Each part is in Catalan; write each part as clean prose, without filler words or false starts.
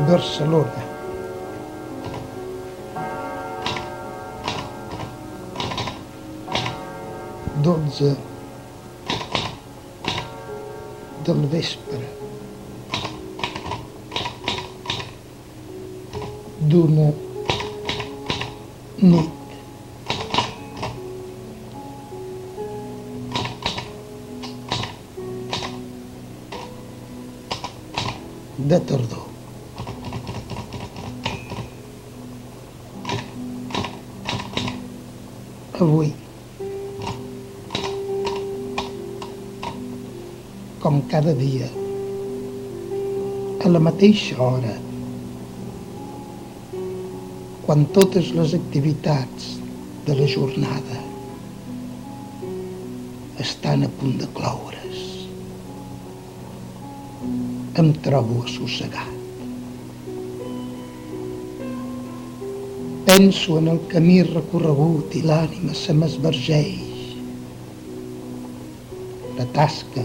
Barcelona. Dotze del vespre d'una nit de tardor. Avui, com cada dia, a la mateixa hora, quan totes les activitats de la jornada estan a punt de cloure's, em trobo assossegat. Penso en el camí recorregut i l'ànima se m'esbargeix. La tasca,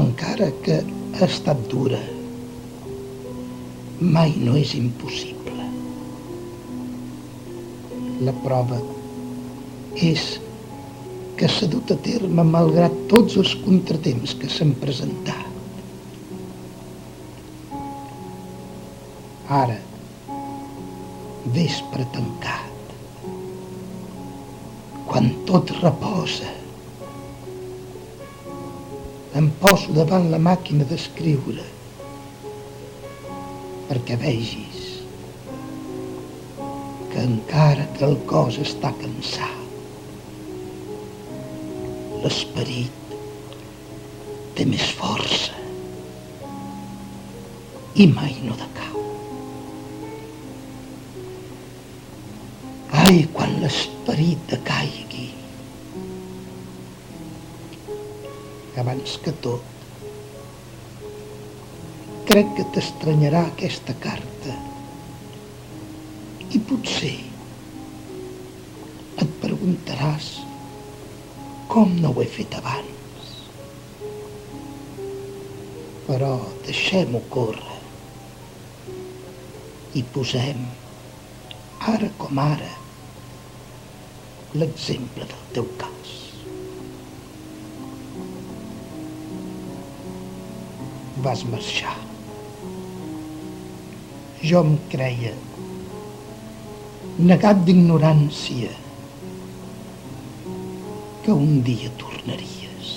encara que ha estat dura, mai no és impossible. La prova és que s'ha dut a terme malgrat tots els contratemps que s'han presentat. Ara, vespre tancat, quan tot reposa, em poso davant la màquina d'escriure perquè vegis que encara que el cos està cansat, l'esperit té més força i mai no decau. Ai, quan l'esperit decaigui. Abans que tot, crec que t'estranyarà aquesta carta i potser et preguntaràs com no ho he fet abans. Però deixem-ho córrer i posem, ara com ara, l'exemple del teu cas. Vas marxar. Jo em creia, negat d'ignorància, que un dia tornaries.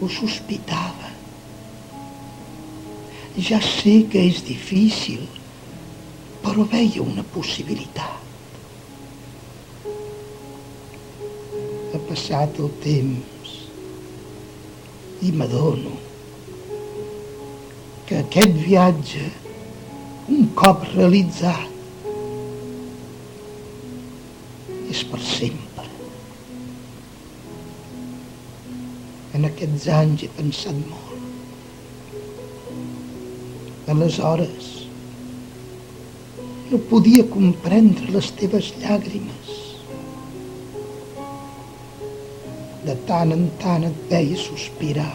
Ho sospitava. Ja sé que és difícil, però veia una possibilitat. Ha passat el temps i m'adono que aquest viatge, un cop realitzat, és per sempre. En aquests anys he pensat molt. Aleshores, no podia comprendre les teves llàgrimes. De tant en tant et veia sospirar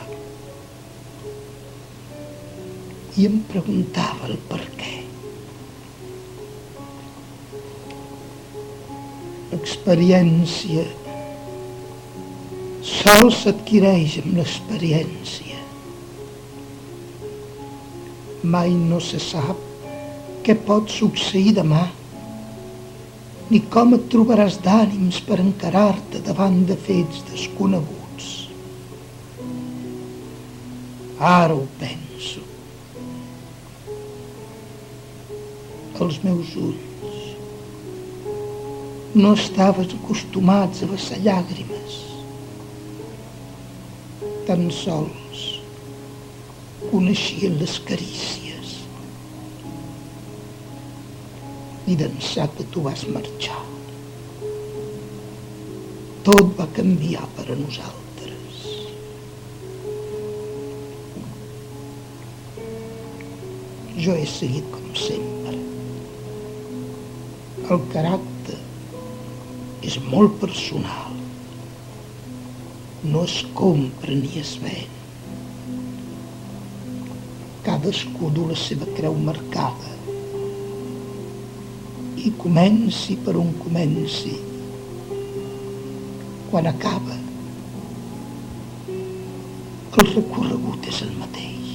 i em preguntava el per què. L'experiència sols s'adquireix amb l'experiència. Mai no se sap què pot succeir demà, ni com et trobaràs d'ànims per encarar-te davant de fets desconeguts. Ara ho penso. Els meus ulls no estaven acostumats a vessar llàgrimes. Tan sols coneixien les carícies. I d'ençà que tu vas marxar, tot va canviar per a nosaltres. Jo he seguit com sempre. El caràcter és molt personal. No es compra ni es ven. Cadascú du la seva creu marcada. I comenci per on comenci. Quan acaba, el recorregut és el mateix.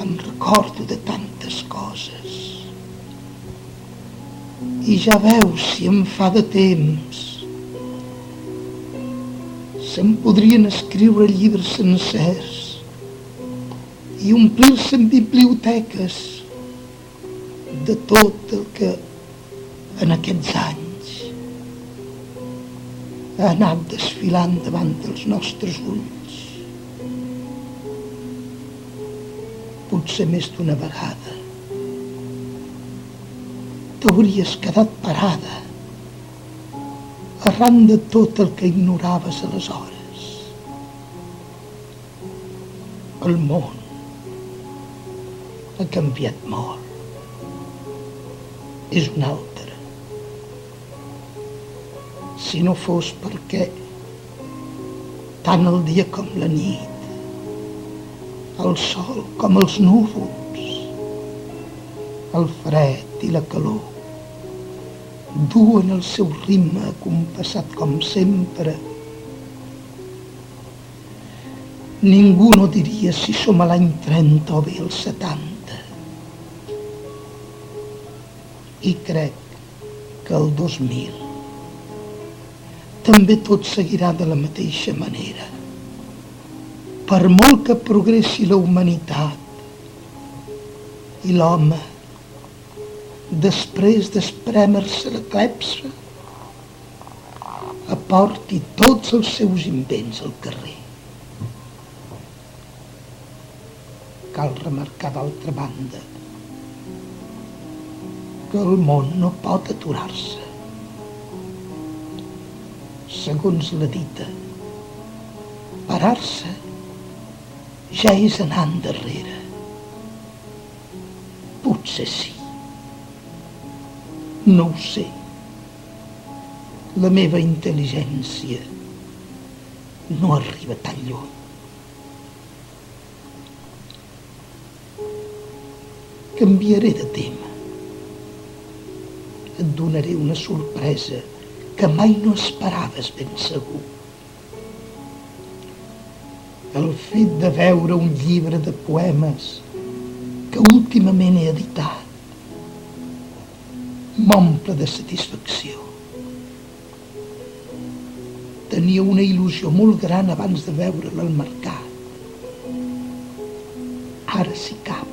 Em recordo de tantes coses. I ja veus si em fa de temps. Se'n podrien escriure llibres sencers i omplir-se en biblioteques de tot el que en aquests anys ha anat desfilant davant dels nostres ulls. Potser més d'una vegada t'hauries quedat parada arran de tot el que ignoraves aleshores. El món ha canviat molt. És un altre. Si no fos perquè tant el dia com la nit, el sol com els núvols, el fred i la calor, duen el seu ritme compassat com sempre. Ningú no diria si som a l'any 30 o bé al 70. I crec que el 2000 també tot seguirà de la mateixa manera. Per molt que progressi la humanitat i l'home, després d'esprémer-se la clepsa, aporti tots els seus invents al carrer. Cal remarcar d'altra banda que el món no pot aturar-se. Segons la dita, parar-se ja és anar endarrere. Potser sí. No ho sé. La meva intel·ligència no arriba tan lluny. Canviaré de tema. Et donaré una sorpresa que mai no esperaves, ben segur. El fet de veure un llibre de poemes que últimament he editat m'omple de satisfacció. Tenia una il·lusió molt gran abans de veure'l al mercat. Ara, si cap,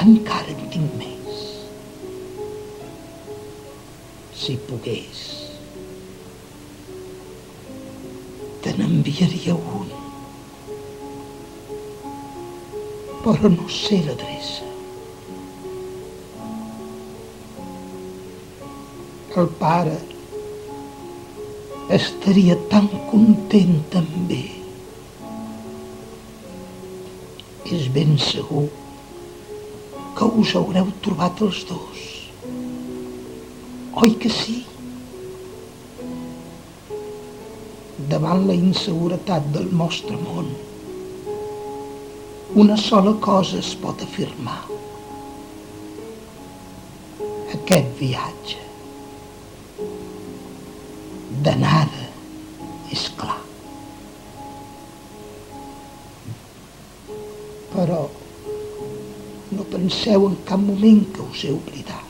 encara en tinc més. Si pogués, te n'enviaria un, però no sé l'adreça. El pare estaria tan content també. És ben segur que us haureu trobat els dos. Oi que sí? Davant la inseguretat del nostre món, una sola cosa es pot afirmar. Aquest viatge d'anada és clar. Però no penseu en cap moment que us he oblidat.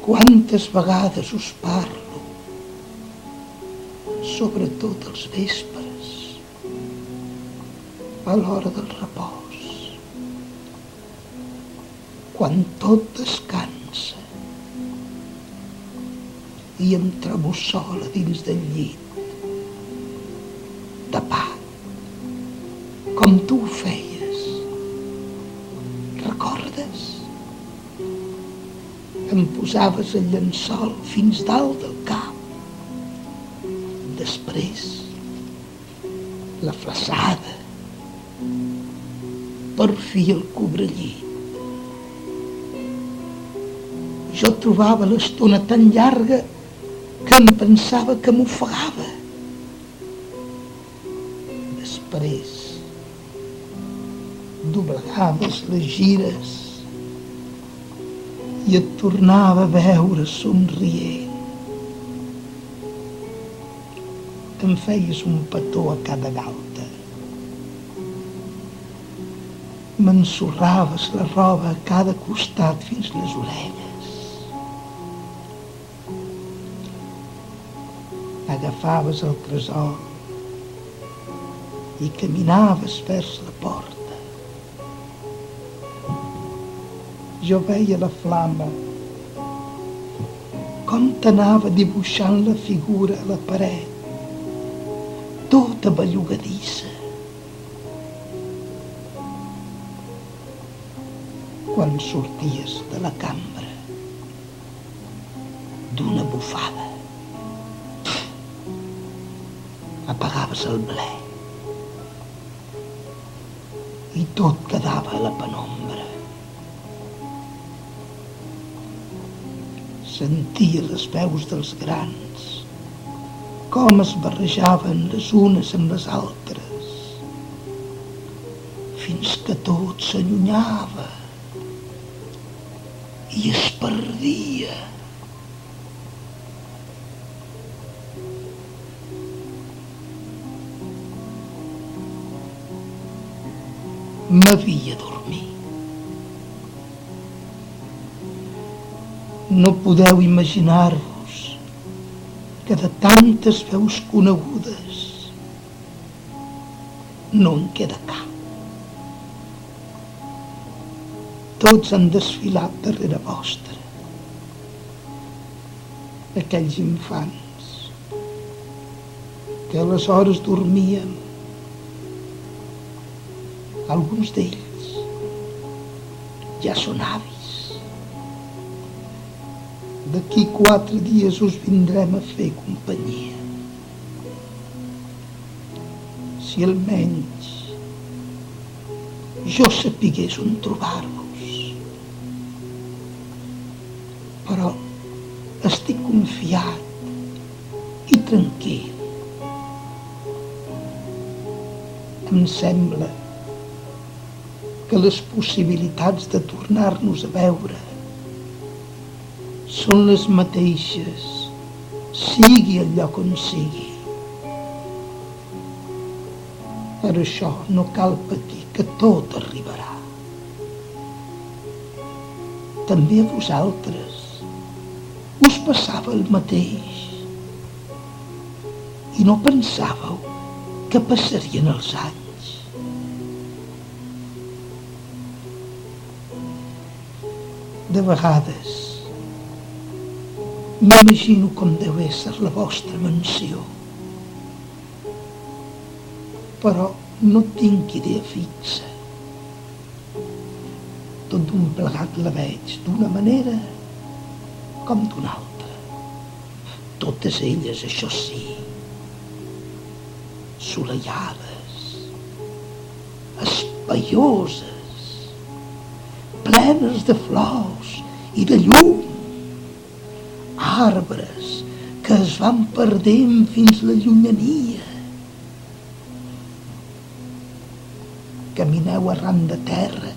Quantes vegades us parlo, sobretot els vespres, a l'hora del repòs, quan tot descansa i em trobo sola dins del llit, tapat, com tu ho feies. Recordes? Em posaves el llençol fins dalt del cap. Després, la flaçada, per fi el cobrellit. Jo trobava l'estona tan llarga que em pensava que m'ofegava. Després doblegaves les gires i et tornava a veure somrient. Em feies un petó a cada galta. M'ensorraves la roba a cada costat fins les orelles. Agafaves el tresor i caminaves vers la porta. Jo veia la flama, com t'anava dibuixant la figura a la paret, tota bellugadissa. Quan sorties de la cambra, d'una bufada, apagaves el ble i tot quedava a la penombra. Sentia les veus dels grans, com es barrejaven les unes amb les altres, fins que tot s'allunyava i es perdia. M'havia dormit. No podeu imaginar-vos que de tantes veus conegudes no en queda cap. Tots han desfilat darrere vostre. Aquells infants que aleshores dormíem, alguns d'ells ja són avis. D'aquí 4 dies us vindrem a fer companyia. Si almenys jo sapigués on trobar-vos. Però estic confiat i tranquil. Em sembla que les possibilitats de tornar-nos a veure són les mateixes, sigui el lloc on sigui. Per això no cal patir, que tot arribarà. També a vosaltres us passava el mateix i no pensàveu que passarien els anys. De vegades m'imagino com deu ésser la vostra mansió, però no tinc idea fixa. Tot d'un plegat la veig d'una manera com d'una altra. Totes elles, això sí, assolellades, espaioses, plenes de flors i de llum, arbres que es van perdent fins la llunyania. Camineu arran de terra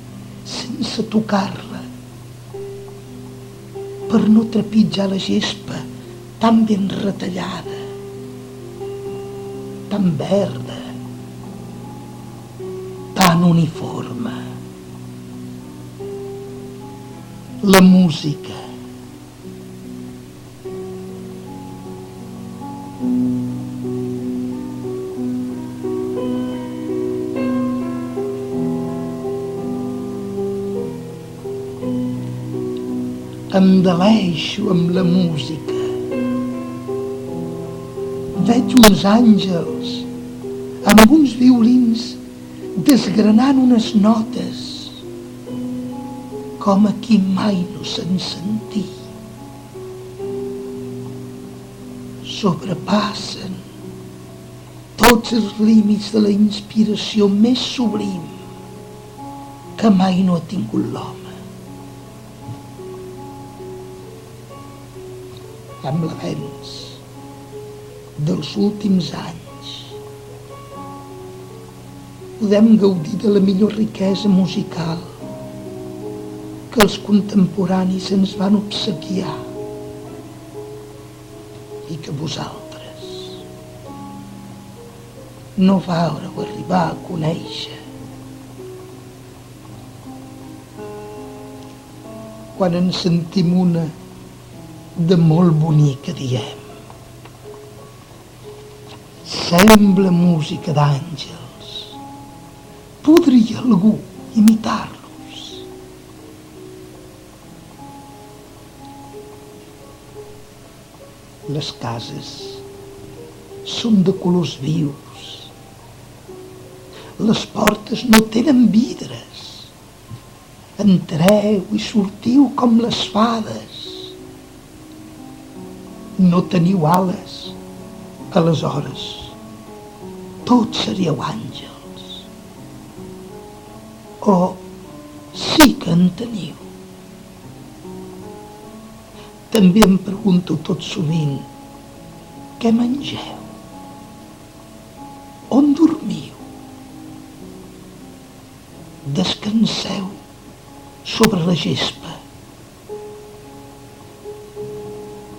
sense tocar-la, per no trepitjar la gespa tan ben retallada, tan verda, tan uniforme. La música. Em deleixo amb la música. Veig uns àngels amb uns violins desgranant unes notes com aquí mai no se'n sentí. Sobrepassen tots els límits de la inspiració més sublim que mai no ha tingut l'home. Amb l'avenç dels últims anys podem gaudir de la millor riquesa musical que els contemporanis ens van obsequiar i que vosaltres no vau arribar a conèixer. Quan en sentim una de molt bonica diem: sembla música d'àngels, podria algú imitar-los? Les cases són de colors vius, les portes no tenen vidres, entreu i sortiu com les fades. No teniu ales, aleshores tots seríeu àngels. O sí que en teniu. També em pregunto tot sovint: què mengeu? On dormiu? Descanseu sobre la gespa?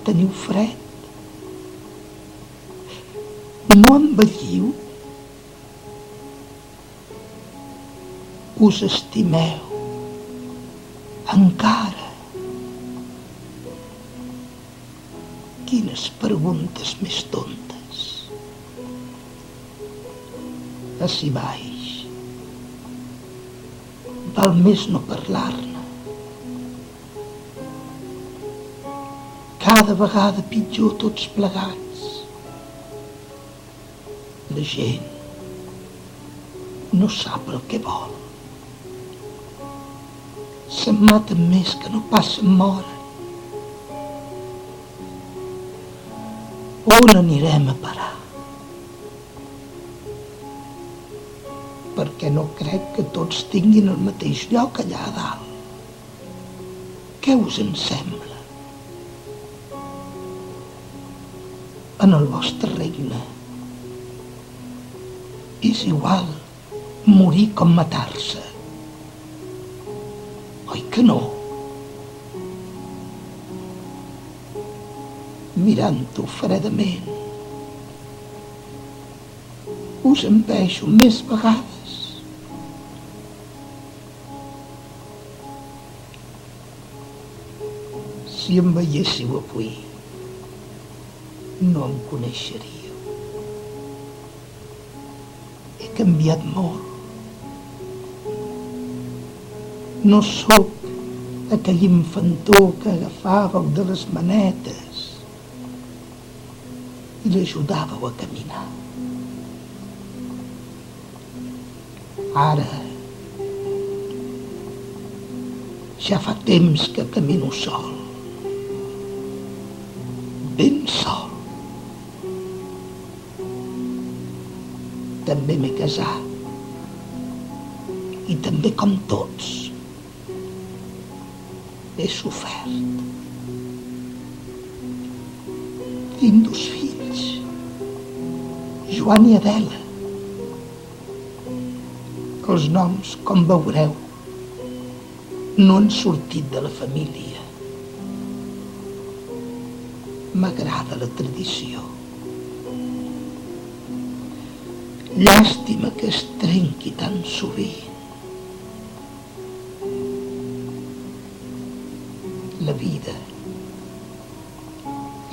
Teniu fred? No envelliu? Us estimeu encara? Quines preguntes més tontes. Ací baix val més no parlar-ne. Cada vegada pitjor tots plegats. La gent no sap el que vol. Se'n maten més que no pas se'n moren. On anirem a parar? Perquè no crec que tots tinguin el mateix lloc allà a dalt. Què us en sembla? En el vostre regne és igual morir com matar-se. Oi que no? Mirant-ho fredament, us envejo més vegades. Si em veiéssiu avui, no em coneixeríeu. He canviat molt. No sóc aquell infantó que agafàveu de les manetes i l'ajudàveu a caminar. Ara ja fa temps que camino sol, ben sol. També m'he casat i també, com tots, he sofert. Tinc 2 fills, Joan i Adela. Els noms, com veureu, no han sortit de la família. M'agrada la tradició. Llàstima que es trenqui tan sovint. La vida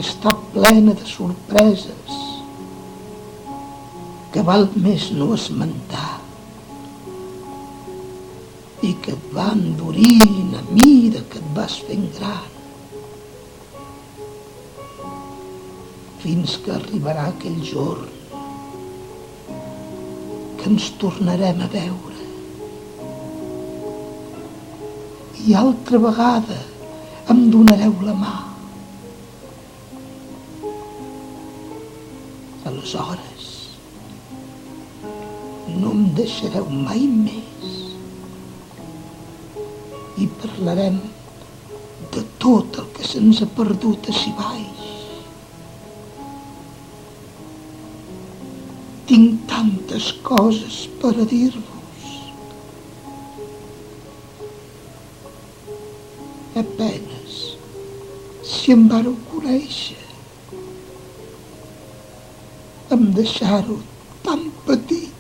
està plena de sorpreses que val més no esmentar i que et van endurint a mida que et vas fent gran, fins que arribarà aquell jorn que ens tornarem a veure i altra vegada em donareu la mà. Aleshores no em deixareu mai més. I parlarem de tot el que se'ns ha perdut ací baix. Tinc tantes coses per a dir-vos. A penes si em vareu conèixer, em deixar-ho tan petit.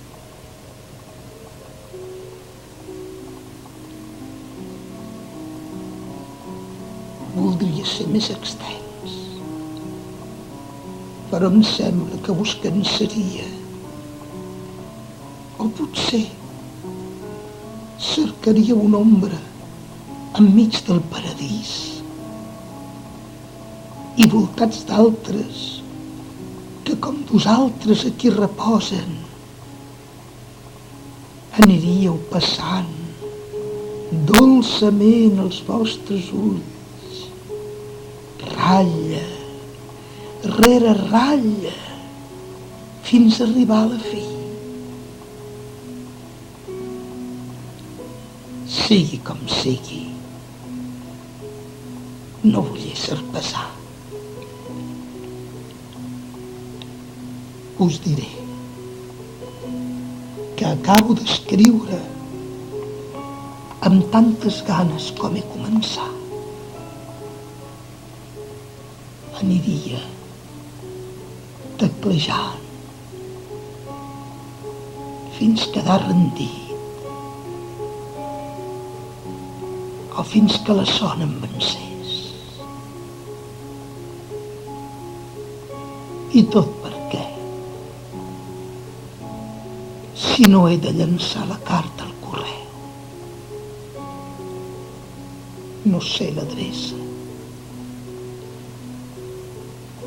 Voldria ser més extens, però em sembla que us cansaria. O potser cercaria una ombra enmig del paradís i voltats d'altres que com vosaltres aquí reposen aniríeu passant dolçament els vostres ulls, ratlla rere ratlla, fins a arribar a la fi. Sigui com sigui, no vull ésser pesar. Us diré que acabo d'escriure amb tantes ganes com he començat. Aniria teclejant fins quedar rendit o fins que la son em vencés. I tot per què? Si no he de llançar la carta al correu. No sé l'adreça.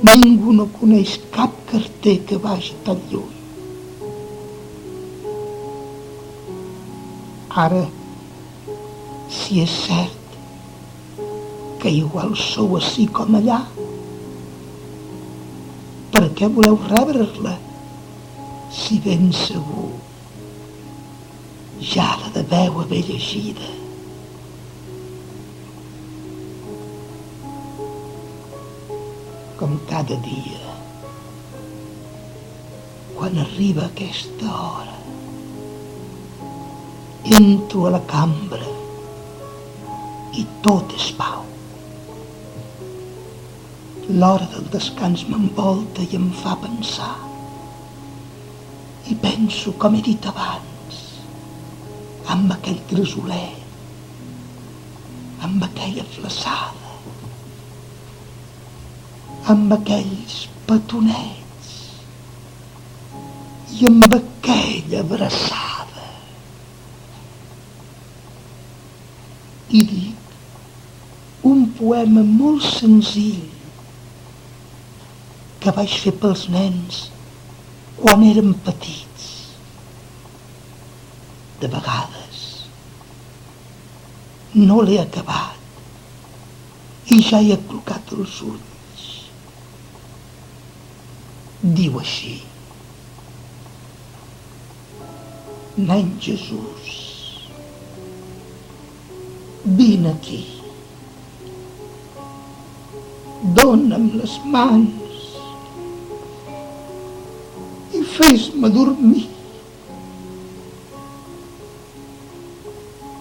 Ningú no coneix cap carter que vagi tan lluny. Ara, si és cert que igual sou ací com allà, per què voleu rebre-la si ben segur ja la deveu haver llegida? Com cada dia, quan arriba aquesta hora, entro a la cambra i tot és pau. L'hora del descans m'envolta i em fa pensar. I penso, com he dit abans, amb aquell gresoler, amb aquella flaçada, amb aquells petonets i amb aquella abraçada. I dic un poema molt senzill que vaig fer pels nens quan eren petits. De vegades no l'he acabat i ja he aclucat els ulls. Diu així: Nen Jesús, vine aquí, dona'm les mans i fes-me dormir.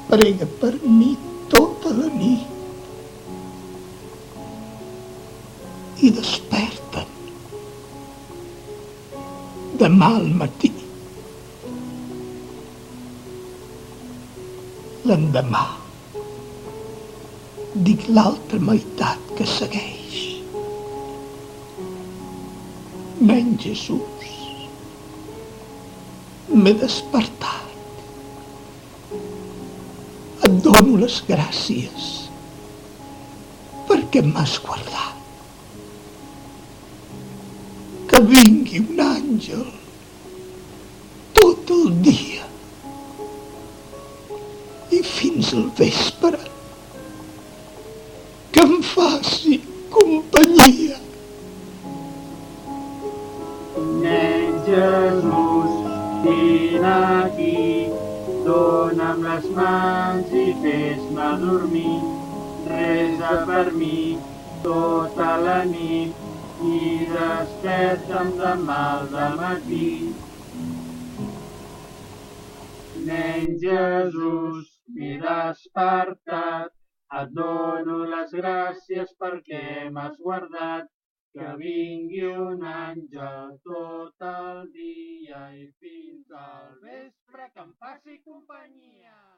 Prega per mi tota la nit i desperta'm demà al matí. L'endemà dic l'altra meitat que segueix. Nen Jesús, m'he despertat. Et dono les gràcies perquè m'has guardat. Que vingui un àngel tot el dia i fins al vespre que em faci companyia. Nen Jesús, Vine aquí, dona'm les mans i fes-me dormir. Resa per mi tota la nit i desperta'm demà al dematí. Nen Jesús, m'he despertat, et dono les gràcies perquè m'has guardat, que vingui un àngel tot el dia i fins al vespre que em faci companyia.